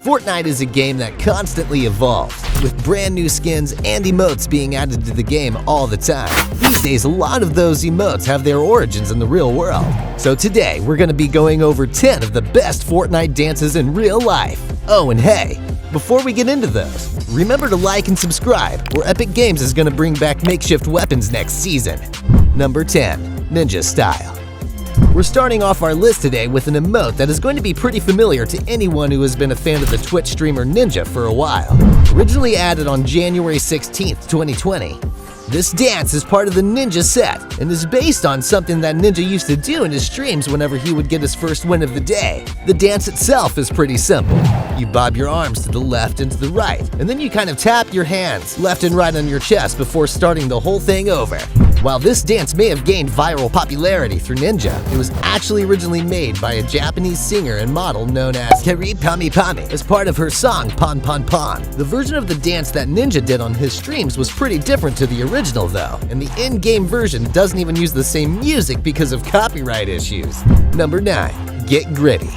Fortnite is a game that constantly evolves, with brand new skins and emotes being added to the game all the time. These days, a lot of those emotes have their origins in the real world. So today, we're going to be going over 10 of the best Fortnite dances in real life. Oh, and hey, before we get into those, remember to like and subscribe, or Epic Games is going to bring back makeshift weapons next season. Number 10. Ninja Style. We're starting off our list today with an emote that is going to be pretty familiar to anyone who has been a fan of the Twitch streamer Ninja for a while. Originally added on January 16th, 2020, this dance is part of the Ninja set and is based on something that Ninja used to do in his streams whenever he would get his first win of the day. The dance itself is pretty simple. You bob your arms to the left and to the right, and then you kind of tap your hands left and right on your chest before starting the whole thing over. While this dance may have gained viral popularity through Ninja, it was actually originally made by a Japanese singer and model known as Kari Pami Pami as part of her song Pon Pon Pon. The version of the dance that Ninja did on his streams was pretty different to the original though, and the in-game version doesn't even use the same music because of copyright issues. Number 9. Get Gritty.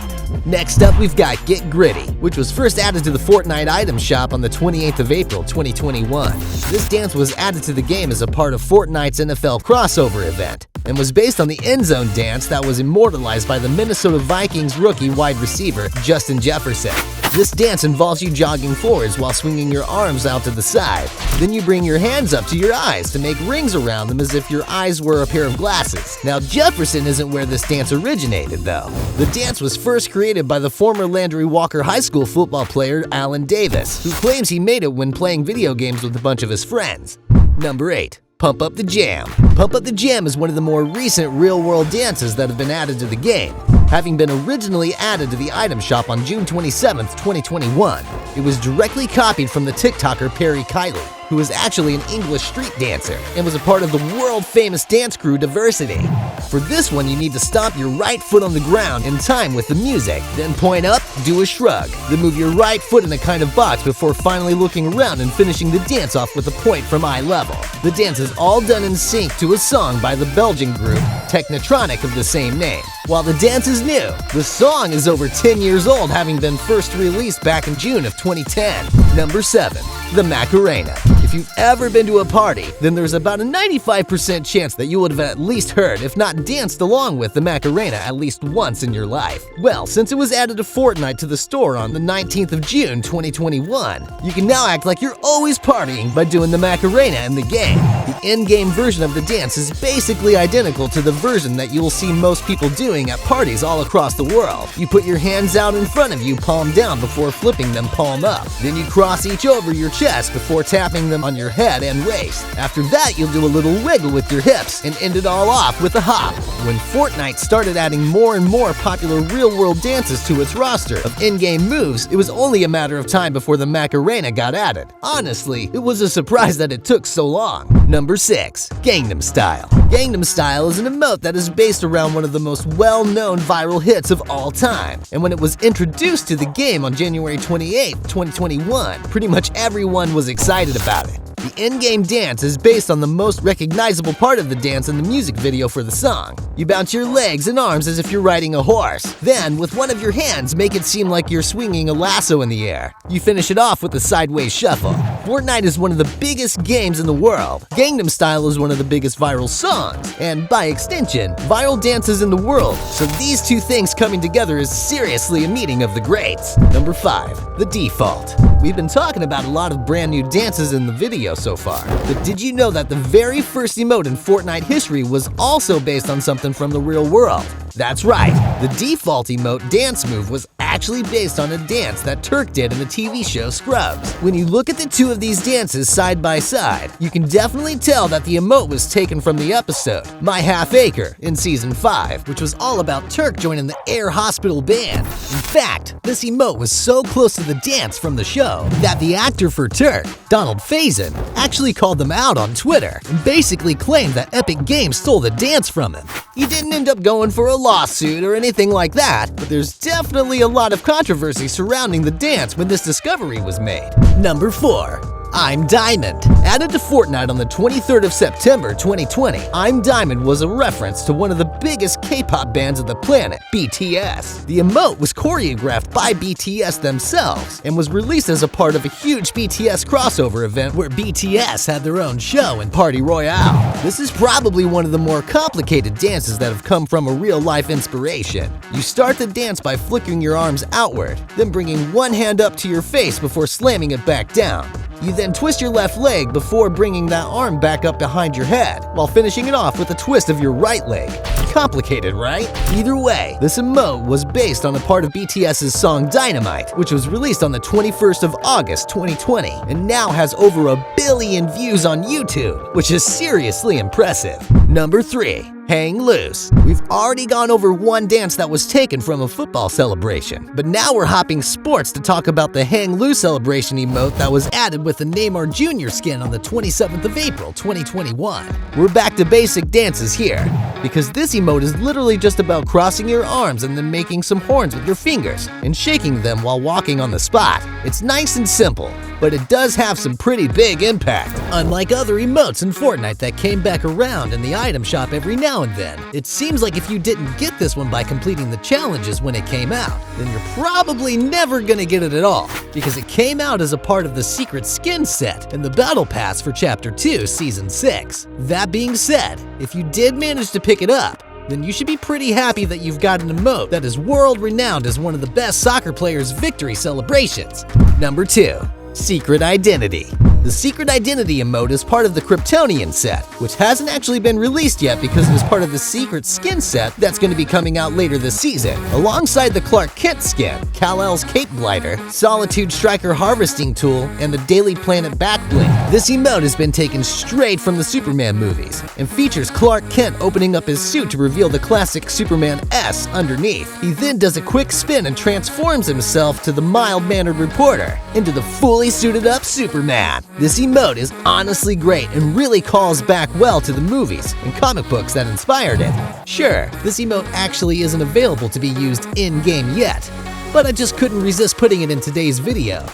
Next up, we've got Get Gritty, which was first added to the Fortnite item shop on the 28th of April, 2021. This dance was added to the game as a part of Fortnite's NFL crossover event, and was based on the end zone dance that was immortalized by the Minnesota Vikings rookie wide receiver, Justin Jefferson. This dance involves you jogging forwards while swinging your arms out to the side. Then you bring your hands up to your eyes to make rings around them as if your eyes were a pair of glasses. Now, Jefferson isn't where this dance originated, though. The dance was first created by the former Landry Walker High School football player Alan Davis, who claims he made it when playing video games with a bunch of his friends. Number 8. Pump Up the Jam. Pump Up the Jam is one of the more recent real-world dances that have been added to the game, having been originally added to the item shop on June 27, 2021. It was directly copied from the TikToker Perry Kiley, who is actually an English street dancer and was a part of the world-famous dance crew Diversity. For this one, you need to stomp your right foot on the ground in time with the music, then point up, do a shrug, then move your right foot in a kind of box before finally looking around and finishing the dance off with a point from eye level. The dance is all done in sync to a song by the Belgian group Technotronic of the same name. While the dance is new, the song is over 10 years old, having been first released back in June of 2010. Number 7. The Macarena. If you've ever been to a party, then there's about a 95% chance that you would have at least heard, if not danced along with the Macarena at least once in your life. Well, since it was added to Fortnite to the store on the 19th of June, 2021, you can now act like you're always partying by doing the Macarena in the game. The in-game version of the dance is basically identical to the version that you will see most people doing at parties all across the world. You put your hands out in front of you, palm down, before flipping them palm up. Then you cross each over your chest before tapping them on your head and waist. After that, you'll do a little wiggle with your hips and end it all off with a hop. When Fortnite started adding more and more popular real-world dances to its roster of in-game moves, it was only a matter of time before the Macarena got added. Honestly, it was a surprise that it took so long. Number 6. Gangnam Style. Gangnam Style is an emote that is based around one of the most well-known viral hits of all time. And when it was introduced to the game on January 28, 2021, pretty much everyone was excited about it. The in-game dance is based on the most recognizable part of the dance in the music video for the song. You bounce your legs and arms as if you're riding a horse. Then, with one of your hands, make it seem like you're swinging a lasso in the air. You finish it off with a sideways shuffle. Fortnite is one of the biggest games in the world. Gangnam Style is one of the biggest viral songs, and by extension, viral dances in the world. So these two things coming together is seriously a meeting of the greats. Number 5. The Default. We've been talking about a lot of brand new dances in the video so far, but did you know that the very first emote in Fortnite history was also based on something from the real world? That's right, the default emote dance move was actually based on a dance that Turk did in the TV show Scrubs. When you look at the two of these dances side by side, you can definitely tell that the emote was taken from the episode My Half Acre in Season 5, which was all about Turk joining the Air Hospital Band. In fact, this emote was so close to the dance from the show that the actor for Turk, Donald Faison, actually called them out on Twitter and basically claimed that Epic Games stole the dance from him. He didn't end up going for a lawsuit or anything like that, but there's definitely a lot of controversy surrounding the dance when this discovery was made. Number 4. I'm Diamond. Added to Fortnite on the 23rd of September 2020, I'm Diamond was a reference to one of the biggest K-pop bands of the planet, BTS. The emote was choreographed by BTS themselves and was released as a part of a huge BTS crossover event where BTS had their own show and party royale. This is probably one of the more complicated dances that have come from a real-life inspiration. You start the dance by flicking your arms outward, then bringing one hand up to your face before slamming it back down. You then twist your left leg before bringing that arm back up behind your head, while finishing it off with a twist of your right leg. Complicated, right? Either way, this emote was based on a part of BTS's song Dynamite, which was released on the 21st of August 2020, and now has over 1 billion views on YouTube, which is seriously impressive. Number 3. Hang loose. We've already gone over one dance that was taken from a football celebration, but now we're hopping sports to talk about the hang loose celebration emote that was added with the Neymar Jr. skin on the 27th of April 2021. We're back to basic dances here, because this emote is literally just about crossing your arms and then making some horns with your fingers and shaking them while walking on the spot. It's nice and simple, but it does have some pretty big impact. Unlike other emotes in Fortnite that came back around in the item shop every now and then, it seems like if you didn't get this one by completing the challenges when it came out, then you're probably never gonna get it at all, because it came out as a part of the secret skin set in the Battle Pass for Chapter 2, Season 6. That being said, if you did manage to pick it up, then you should be pretty happy that you've got an emote that is world-renowned as one of the best soccer players' victory celebrations. Number 2. Secret Identity. The Secret Identity emote is part of the Kryptonian set, which hasn't actually been released yet because it is part of the secret skin set that's going to be coming out later this season. Alongside the Clark Kent skin, Kal-El's Cape Glider, Solitude Striker Harvesting Tool, and the Daily Planet Back Bling. This emote has been taken straight from the Superman movies and features Clark Kent opening up his suit to reveal the classic Superman S underneath. He then does a quick spin and transforms himself to the mild-mannered reporter into the fully suited up Superman. This emote is honestly great and really calls back well to the movies and comic books that inspired it. Sure, this emote actually isn't available to be used in-game yet, but I just couldn't resist putting it in today's video.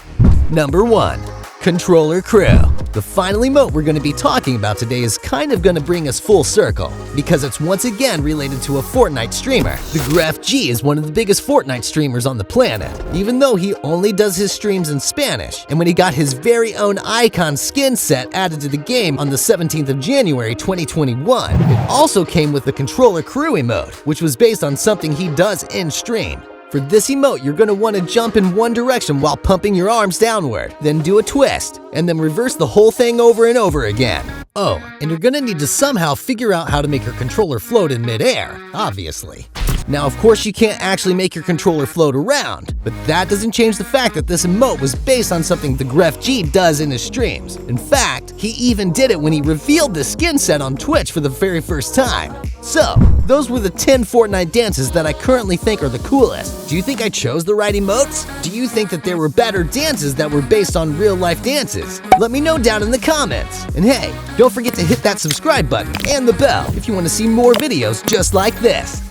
Number 1. Controller Crew. The final emote we're going to be talking about today is kind of going to bring us full circle, because it's once again related to a Fortnite streamer. The Graph G is one of the biggest Fortnite streamers on the planet, even though he only does his streams in Spanish, and when he got his very own icon skin set added to the game on the 17th of January 2021, it also came with the Controller Crew emote, which was based on something he does in stream. For this emote, you're going to want to jump in one direction while pumping your arms downward, then do a twist, and then reverse the whole thing over and over again. Oh, and you're going to need to somehow figure out how to make your controller float in midair, obviously. Now, of course, you can't actually make your controller float around, but that doesn't change the fact that this emote was based on something the Graph G does in his streams. In fact, he even did it when he revealed the skin set on Twitch for the very first time. So, those were the 10 Fortnite dances that I currently think are the coolest. Do you think I chose the right emotes? Do you think that there were better dances that were based on real-life dances? Let me know down in the comments. And hey, don't forget to hit that subscribe button and the bell if you want to see more videos just like this.